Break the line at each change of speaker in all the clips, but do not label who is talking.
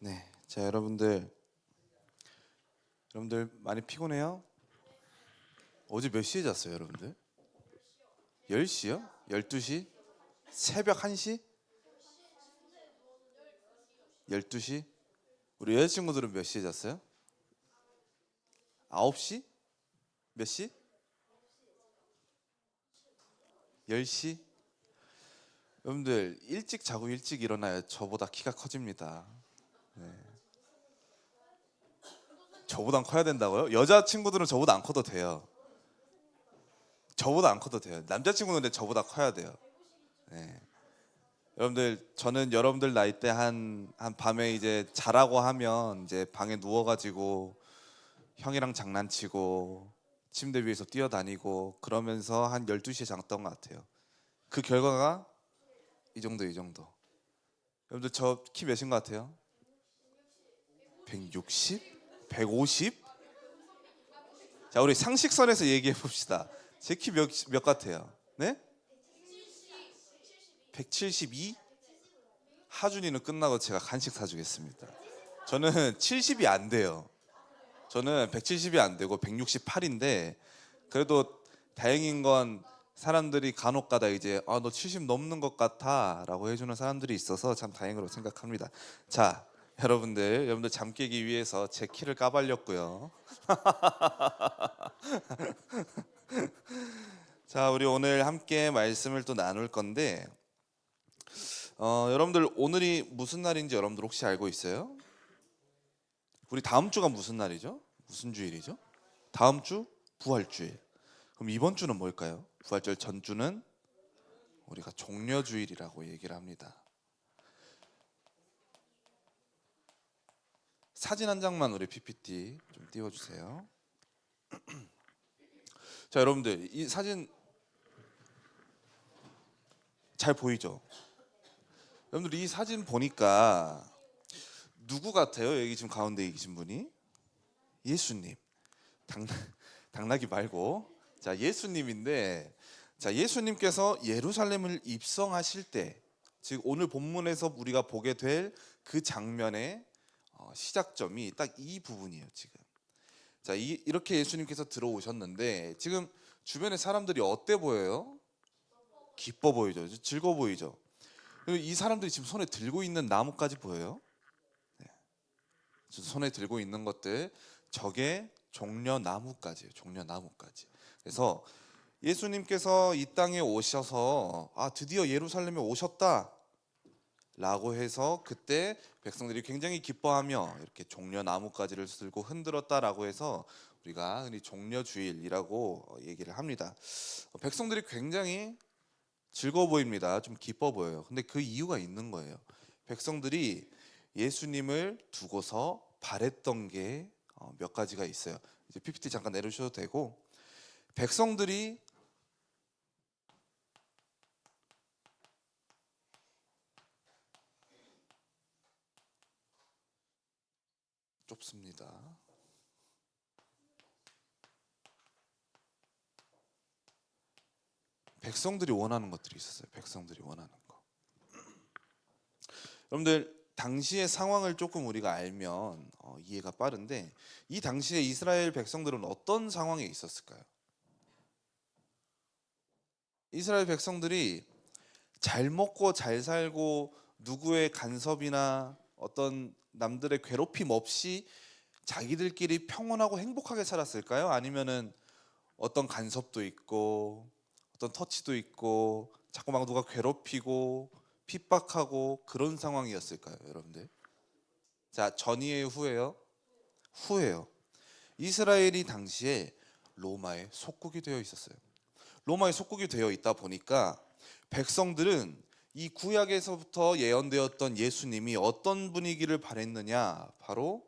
네, 자 여러분들 많이 피곤해요? 어제 몇 시에 잤어요, 여러분들? 10시요? 12시? 새벽 1시? 12시? 우리 여자친구들은 몇 시에 잤어요? 9시? 몇 시? 10시? 여러분들 일찍 자고 일찍 일어나야 저보다 키가 커집니다. 저보다 커야 된다고요? 여자친구들은 저보다 안 커도 돼요. 저보다 안 커도 돼요. 남자친구는 근데 저보다 커야 돼요. 네. 여러분들 저는 여러분들 나이 때 한 밤에 이제 자라고 하면 이제 방에 누워가지고 형이랑 장난치고 침대 위에서 뛰어다니고 그러면서 한 12시에 잤던 것 같아요. 그 결과가 이 정도. 여러분들 저 키 몇인 것 같아요? 160? 150? 자 우리 상식선에서 얘기해 봅시다. 제 키 몇 같아요? 네? 172? 하준이는 끝나고 제가 간식 사주겠습니다. 저는 70이 안 돼요. 저는 170이 안 되고 168인데 그래도 다행인 건 사람들이 간혹 가다 이제 너 70 넘는 것 같아라고 해주는 사람들이 있어서 참 다행으로 생각합니다. 자, 여러분들 잠 깨기 위해서 제 키를 까발렸고요. 자, 우리 오늘 함께 말씀을 또 나눌 건데 여러분들 오늘이 무슨 날인지 여러분들 혹시 알고 있어요? 우리 다음 주가 무슨 날이죠? 무슨 주일이죠? 다음 주 부활주일. 그럼 이번 주는 뭘까요? 부활절 전주는 우리가 종려주일이라고 얘기를 합니다. 사진 한 장만 우리 PPT 좀 띄워주세요. 자 여러분들 이 사진 잘 보이죠? 여러분들 이 사진 보니까 누구 같아요? 여기 지금 가운데 계신 분이 예수님. 당, 당나귀 말고 자 예수님인데 자 예수님께서 예루살렘을 입성하실 때 즉 오늘 본문에서 우리가 보게 될 그 장면의 시작점이 딱 이 부분이에요 지금. 자 이렇게 예수님께서 들어오셨는데 지금 주변의 사람들이 어때 보여요? 기뻐 보이죠, 즐거워 보이죠. 그리고 이 사람들이 지금 손에 들고 있는 나무까지 보여요. 네. 손에 들고 있는 것들 저게 종려나무까지예요. 종려나무까지. 그래서 예수님께서 이 땅에 오셔서 드디어 예루살렘에 오셨다 라고 해서 그때 백성들이 굉장히 기뻐하며 이렇게 종려나무가지를 들고 흔들었다라고 해서 우리가 흔히 종려주일이라고 얘기를 합니다. 백성들이 굉장히 즐거워 보입니다. 좀 기뻐 보여요. 근데 그 이유가 있는 거예요. 백성들이 예수님을 두고서 바랬던 게 몇 가지가 있어요. 이제 PPT 잠깐 내려주셔도 되고 백성들이 좁습니다. 백성들이 원하는 것들이 있었어요. 백성들이 원하는 거. 여러분들 당시의 상황을 조금 우리가 알면 이해가 빠른데 이 당시에 이스라엘 백성들은 어떤 상황에 있었을까요? 이스라엘 백성들이 잘 먹고 잘 살고 누구의 간섭이나 어떤 남들의 괴롭힘 없이 자기들끼리 평온하고 행복하게 살았을까요? 아니면은 어떤 간섭도 있고 어떤 터치도 있고 자꾸 막 누가 괴롭히고 핍박하고 그런 상황이었을까요, 여러분들? 자, 전이에요, 후예요? 후예요. 이스라엘이 당시에 로마의 속국이 되어 있었어요. 로마의 속국이 되어 있다 보니까 백성들은 이 구약에서부터 예언되었던 예수님이 어떤 분위기를 바랬느냐? 바로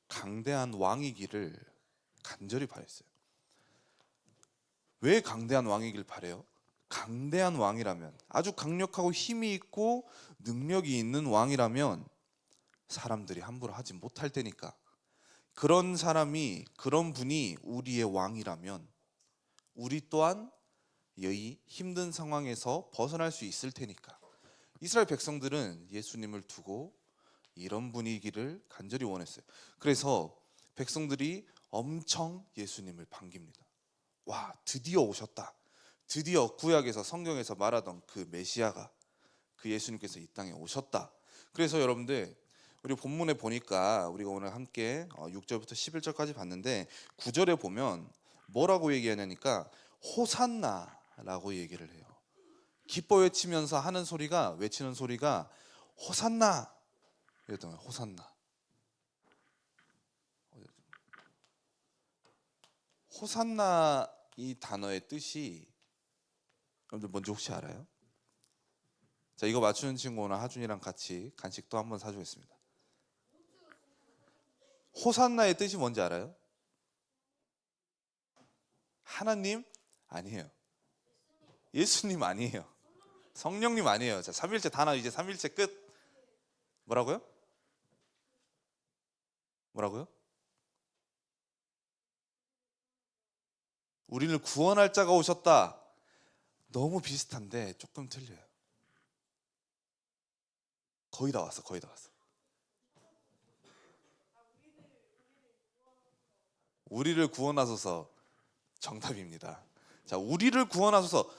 강대한 왕이기를 간절히 바랬어요. 왜 강대한 왕이길 바래요? 강대한 왕이라면 아주 강력하고 힘이 있고 능력이 있는 왕이라면 사람들이 함부로 하지 못할 테니까 그런 사람이 그런 분이 우리의 왕이라면 우리 또한 이 힘든 상황에서 벗어날 수 있을 테니까. 이스라엘 백성들은 예수님을 두고 이런 분위기를 간절히 원했어요. 그래서 백성들이 엄청 예수님을 반깁니다. 와, 드디어 오셨다. 드디어 구약에서 성경에서 말하던 그 메시아가, 그 예수님께서 이 땅에 오셨다. 그래서 여러분들, 우리 본문에 보니까 우리가 오늘 함께 6절부터 11절까지 봤는데 9절에 보면 뭐라고 얘기하냐니까 호산나라고 얘기를 해요. 기뻐 외치면서 하는 소리가, 외치는 소리가 호산나 이랬던 거예요. 호산나. 호산나 이 단어의 뜻이 여러분들 뭔지 혹시 알아요? 자, 이거 맞추는 친구 오늘 하준이랑 같이 간식도 한번 사주겠습니다. 호산나의 뜻이 뭔지 알아요? 하나님? 아니에요. 예수님 아니에요. 성령님 아니에요. 자, 삼일체 단어 이제 삼일체 끝. 뭐라고요? 뭐라고요? 우리를 구원할 자가 오셨다. 너무 비슷한데 조금 틀려요. 거의 다 왔어. 거의 다 왔어. 우리를 구원하소서. 정답입니다. 자, 우리를 구원하소서.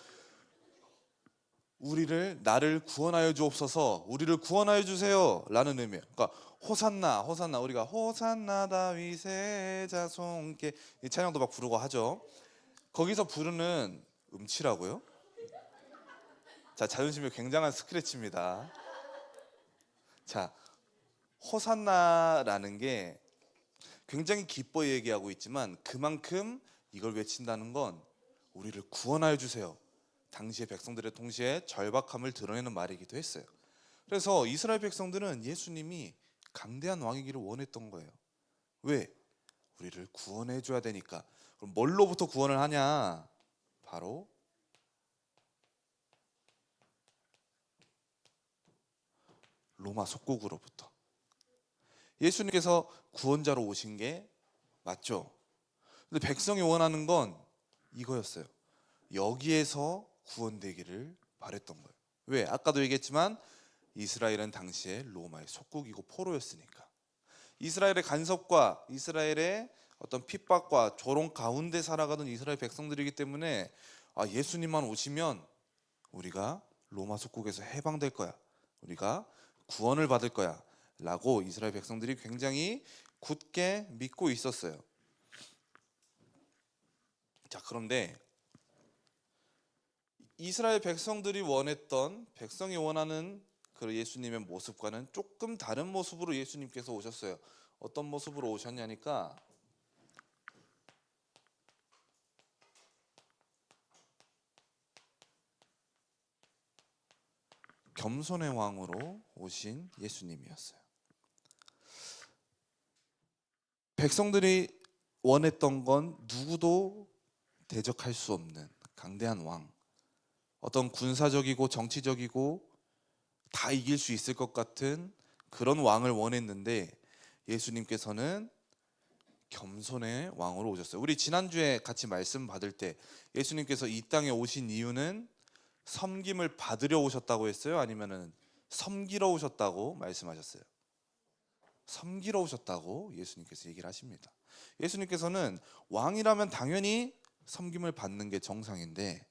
나를 구원하여 주옵소서. 우리를 구원하여 주세요 라는 의미예요. 그러니까 호산나, 호산나. 우리가 호산나 다윗의 자손께 이 찬양도 막 부르고 하죠. 거기서 부르는 음치라고요? 자, 자존심이 굉장한 스크래치입니다. 자, 호산나라는 게 굉장히 기뻐 얘기하고 있지만 그만큼 이걸 외친다는 건 우리를 구원하여 주세요. 당시의 백성들의 동시에 절박함을 드러내는 말이기도 했어요. 그래서 이스라엘 백성들은 예수님이 강대한 왕이기를 원했던 거예요. 왜? 우리를 구원해 줘야 되니까. 그럼 뭘로부터 구원을 하냐? 바로 로마 속국으로부터. 예수님께서 구원자로 오신 게 맞죠? 근데 백성이 원하는 건 이거였어요. 여기에서 구원되기를 바랬던 거예요. 왜? 아까도 얘기했지만 이스라엘은 당시에 로마의 속국이고 포로였으니까. 이스라엘의 간섭과 이스라엘의 어떤 핍박과 조롱 가운데 살아가던 이스라엘 백성들이기 때문에 예수님만 오시면 우리가 로마 속국에서 해방될 거야. 우리가 구원을 받을 거야. 라고 이스라엘 백성들이 굉장히 굳게 믿고 있었어요. 자, 그런데 이스라엘 백성들이 원했던, 백성이 원하는 그 예수님의 모습과는 조금 다른 모습으로 예수님께서 오셨어요. 어떤 모습으로 오셨냐니까 겸손의 왕으로 오신 예수님이었어요. 백성들이 원했던 건 누구도 대적할 수 없는 강대한 왕, 어떤 군사적이고 정치적이고 다 이길 수 있을 것 같은 그런 왕을 원했는데 예수님께서는 겸손의 왕으로 오셨어요. 우리 지난주에 같이 말씀 받을 때 예수님께서 이 땅에 오신 이유는 섬김을 받으려 오셨다고 했어요? 아니면은 섬기러 오셨다고 말씀하셨어요? 섬기러 오셨다고 예수님께서 얘기를 하십니다. 예수님께서는 왕이라면 당연히 섬김을 받는 게 정상인데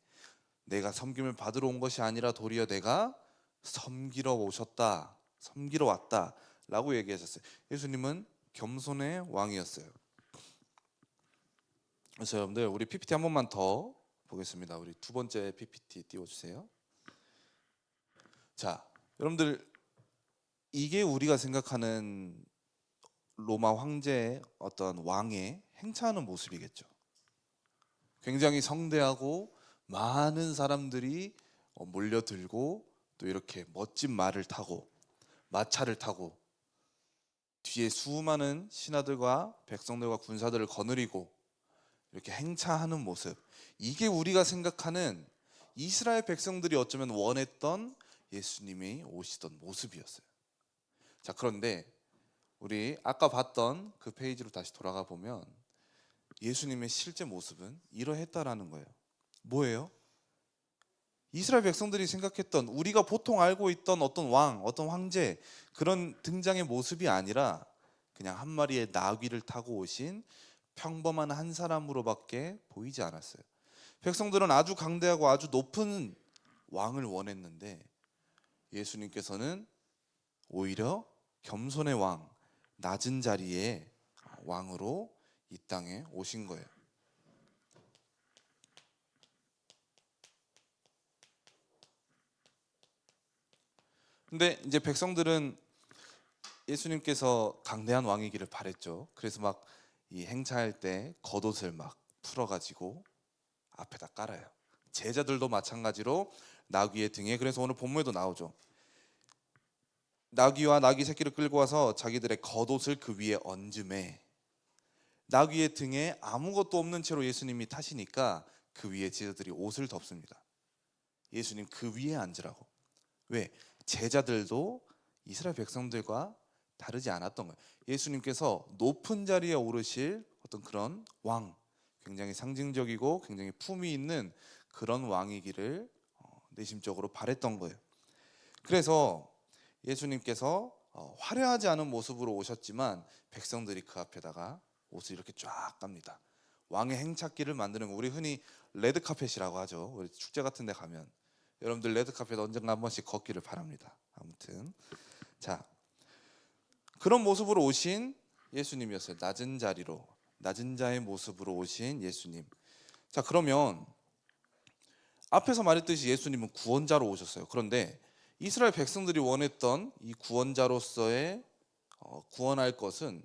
내가 섬김을 받으러 온 것이 아니라 도리어 내가 섬기러 오셨다, 섬기러 왔다 라고 얘기하셨어요. 예수님은 겸손의 왕이었어요. 그래서 여러분들 우리 PPT 한 번만 더 보겠습니다. 우리 두 번째 PPT 띄워주세요. 자, 여러분들 이게 우리가 생각하는 로마 황제의 어떤 왕의 행차하는 모습이겠죠. 굉장히 성대하고 많은 사람들이 몰려들고 또 이렇게 멋진 말을 타고 마차를 타고 뒤에 수많은 신하들과 백성들과 군사들을 거느리고 이렇게 행차하는 모습, 이게 우리가 생각하는 이스라엘 백성들이 어쩌면 원했던 예수님이 오시던 모습이었어요. 자, 그런데 우리 아까 봤던 그 페이지로 다시 돌아가 보면 예수님의 실제 모습은 이러했다라는 거예요. 뭐예요? 이스라엘 백성들이 생각했던, 우리가 보통 알고 있던 어떤 왕, 어떤 황제, 그런 등장의 모습이 아니라 그냥 한 마리의 나귀를 타고 오신 평범한 한 사람으로밖에 보이지 않았어요. 백성들은 아주 강대하고 아주 높은 왕을 원했는데 예수님께서는 오히려 겸손의 왕, 낮은 자리의 왕으로 이 땅에 오신 거예요. 근데 이제 백성들은 예수님께서 강대한 왕이기를 바랬죠. 그래서 막 이 행차할 때 겉옷을 막 풀어가지고 앞에다 깔아요. 제자들도 마찬가지로 나귀의 등에, 그래서 오늘 본문에도 나오죠. 나귀와 나귀 새끼를 끌고 와서 자기들의 겉옷을 그 위에 얹음에, 나귀의 등에 아무것도 없는 채로 예수님이 타시니까 그 위에 제자들이 옷을 덮습니다. 예수님 그 위에 앉으라고. 왜? 제자들도 이스라엘 백성들과 다르지 않았던 거예요. 예수님께서 높은 자리에 오르실 어떤 그런 왕, 굉장히 상징적이고 굉장히 품위 있는 그런 왕이기를 내심적으로 바랬던 거예요. 그래서 예수님께서 화려하지 않은 모습으로 오셨지만 백성들이 그 앞에다가 옷을 이렇게 쫙 깝니다. 왕의 행착기를 만드는 거, 우리 흔히 레드카펫이라고 하죠. 우리 축제 같은 데 가면 여러분들 레드카펫 언젠가 한 번씩 걷기를 바랍니다. 아무튼 자, 그런 모습으로 오신 예수님이었어요. 낮은 자리로, 낮은 자의 모습으로 오신 예수님. 자, 그러면 앞에서 말했듯이 예수님은 구원자로 오셨어요. 그런데 이스라엘 백성들이 원했던 이 구원자로서의 구원할 것은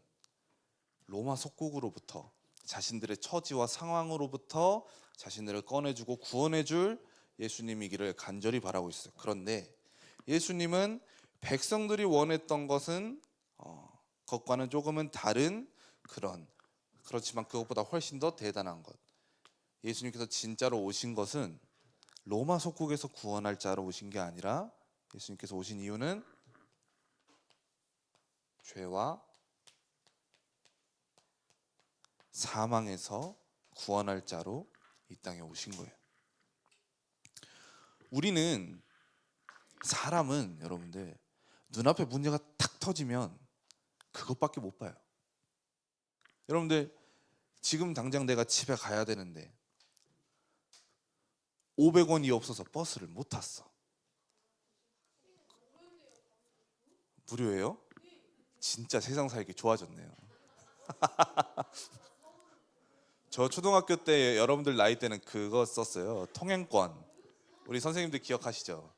로마 속국으로부터, 자신들의 처지와 상황으로부터 자신들을 꺼내주고 구원해줄 예수님이기를 간절히 바라고 있어요. 그런데 예수님은 백성들이 원했던 것은 것과는 조금은 다른 그런, 그렇지만 그것보다 훨씬 더 대단한 것. 예수님께서 진짜로 오신 것은 로마 속국에서 구원할 자로 오신 게 아니라 예수님께서 오신 이유는 죄와 사망에서 구원할 자로 이 땅에 오신 거예요. 우리는, 사람은 여러분들 눈앞에 문제가 탁 터지면 그것밖에 못 봐요. 여러분들 지금 당장 내가 집에 가야 되는데 500원이 없어서 버스를 못 탔어. 무료예요? 진짜 세상 살기 좋아졌네요. 저 초등학교 때 여러분들 나이 때는 그거 썼어요. 통행권. 우리 선생님들 기억하시죠?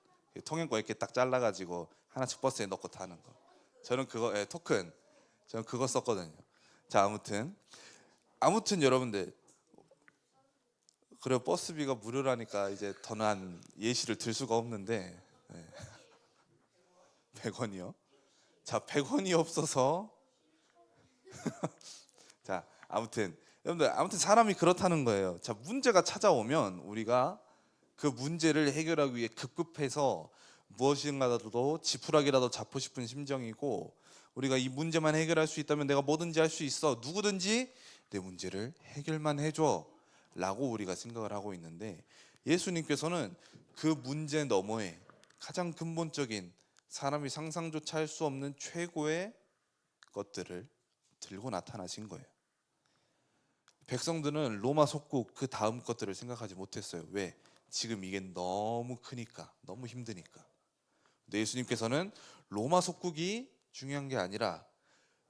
통행권 이렇게 딱 잘라가지고 하나씩 버스에 넣고 타는 거. 저는 그거, 토큰. 저는 그거 썼거든요. 자, 아무튼 여러분들, 그래 버스비가 무료라니까 이제 더 난 예시를 들 수가 없는데, 100원이요? 자, 100원이 없어서 자, 아무튼 여러분들, 아무튼 사람이 그렇다는 거예요. 자, 문제가 찾아오면 우리가 그 문제를 해결하기 위해 급급해서 무엇인가라도 지푸라기라도 잡고 싶은 심정이고, 우리가 이 문제만 해결할 수 있다면 내가 뭐든지 할 수 있어, 누구든지 내 문제를 해결만 해줘 라고 우리가 생각을 하고 있는데, 예수님께서는 그 문제 너머에 가장 근본적인, 사람이 상상조차 할 수 없는 최고의 것들을 들고 나타나신 거예요. 백성들은 로마 속국 그 다음 것들을 생각하지 못했어요. 왜? 지금 이게 너무 크니까, 너무 힘드니까. 근데 예수님께서는 로마 속국이 중요한 게 아니라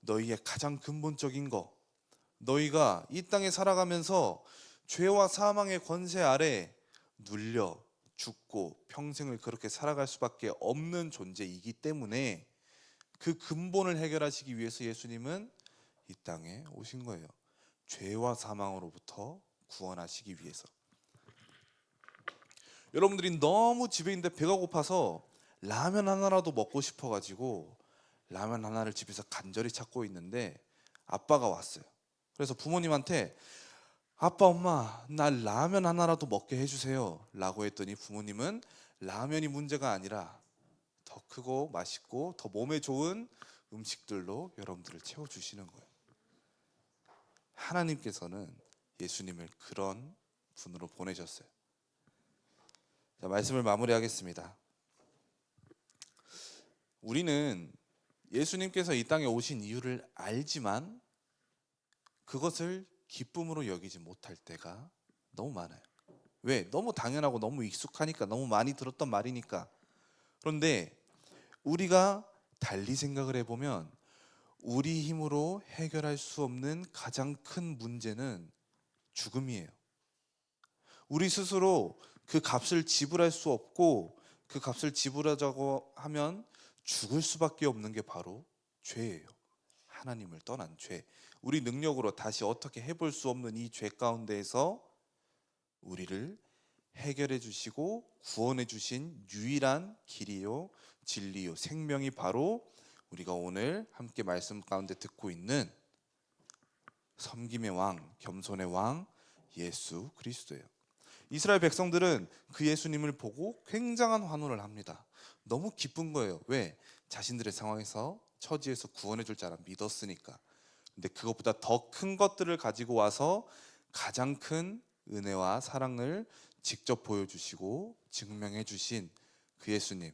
너희의 가장 근본적인 거, 너희가 이 땅에 살아가면서 죄와 사망의 권세 아래 눌려 죽고 평생을 그렇게 살아갈 수밖에 없는 존재이기 때문에 그 근본을 해결하시기 위해서 예수님은 이 땅에 오신 거예요. 죄와 사망으로부터 구원하시기 위해서. 여러분들이 너무 집에 있는데 배가 고파서 라면 하나라도 먹고 싶어가지고 라면 하나를 집에서 간절히 찾고 있는데 아빠가 왔어요. 그래서 부모님한테 아빠, 엄마, 나 라면 하나라도 먹게 해주세요 라고 했더니 부모님은 라면이 문제가 아니라 더 크고 맛있고 더 몸에 좋은 음식들로 여러분들을 채워주시는 거예요. 하나님께서는 예수님을 그런 분으로 보내셨어요. 자, 말씀을 마무리하겠습니다. 우리는 예수님께서 이 땅에 오신 이유를 알지만 그것을 기쁨으로 여기지 못할 때가 너무 많아요. 왜? 너무 당연하고 너무 익숙하니까, 너무 많이 들었던 말이니까. 그런데 우리가 달리 생각을 해보면 우리 힘으로 해결할 수 없는 가장 큰 문제는 죽음이에요. 우리 스스로 그 값을 지불할 수 없고 그 값을 지불하자고 하면 죽을 수밖에 없는 게 바로 죄예요. 하나님을 떠난 죄. 우리 능력으로 다시 어떻게 해볼 수 없는 이 죄 가운데에서 우리를 해결해 주시고 구원해 주신 유일한 길이요 진리요 생명이 바로 우리가 오늘 함께 말씀 가운데 듣고 있는 섬김의 왕, 겸손의 왕 예수 그리스도예요. 이스라엘 백성들은 그 예수님을 보고 굉장한 환호를 합니다. 너무 기쁜 거예요. 왜? 자신들의 상황에서 처지에서 구원해 줄 자라 믿었으니까. 근데 그것보다 더 큰 것들을 가지고 와서 가장 큰 은혜와 사랑을 직접 보여주시고 증명해 주신 그 예수님.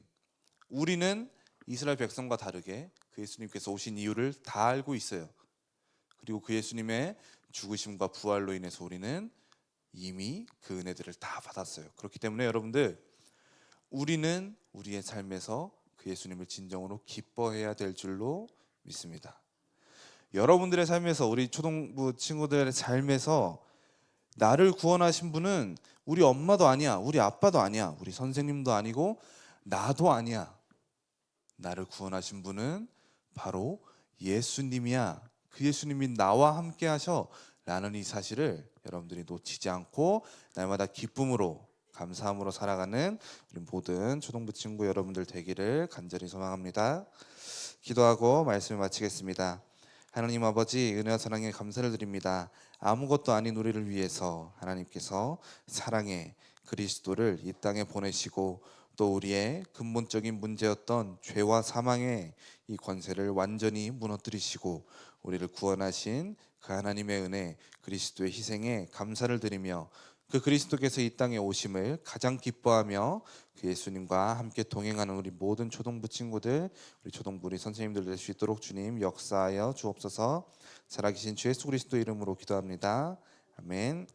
우리는 이스라엘 백성과 다르게 그 예수님께서 오신 이유를 다 알고 있어요. 그리고 그 예수님의 죽으심과 부활로 인해서 우리는 이미 그 은혜들을 다 받았어요. 그렇기 때문에 여러분들, 우리는 우리의 삶에서 그 예수님을 진정으로 기뻐해야 될 줄로 믿습니다. 여러분들의 삶에서, 우리 초등부 친구들의 삶에서 나를 구원하신 분은 우리 엄마도 아니야, 우리 아빠도 아니야, 우리 선생님도 아니고 나도 아니야. 나를 구원하신 분은 바로 예수님이야. 그 예수님이 나와 함께 하셔 라는 이 사실을 여러분들이 놓치지 않고 날마다 기쁨으로 감사함으로 살아가는 우리 모든 초등부 친구 여러분들 되기를 간절히 소망합니다. 기도하고 말씀을 마치겠습니다. 하나님 아버지, 은혜와 사랑에 감사를 드립니다. 아무것도 아닌 우리를 위해서 하나님께서 사랑의 그리스도를 이 땅에 보내시고 또 우리의 근본적인 문제였던 죄와 사망의 이 권세를 완전히 무너뜨리시고 우리를 구원하신 그 하나님의 은혜, 그리스도의 희생에 감사를 드리며 그 그리스도께서 이 땅에 오심을 가장 기뻐하며 그 예수님과 함께 동행하는 우리 모든 초등부 친구들, 우리 초등부 우리 선생님들 될 수 있도록 주님 역사하여 주옵소서. 살아계신 주 예수 그리스도 이름으로 기도합니다. 아멘.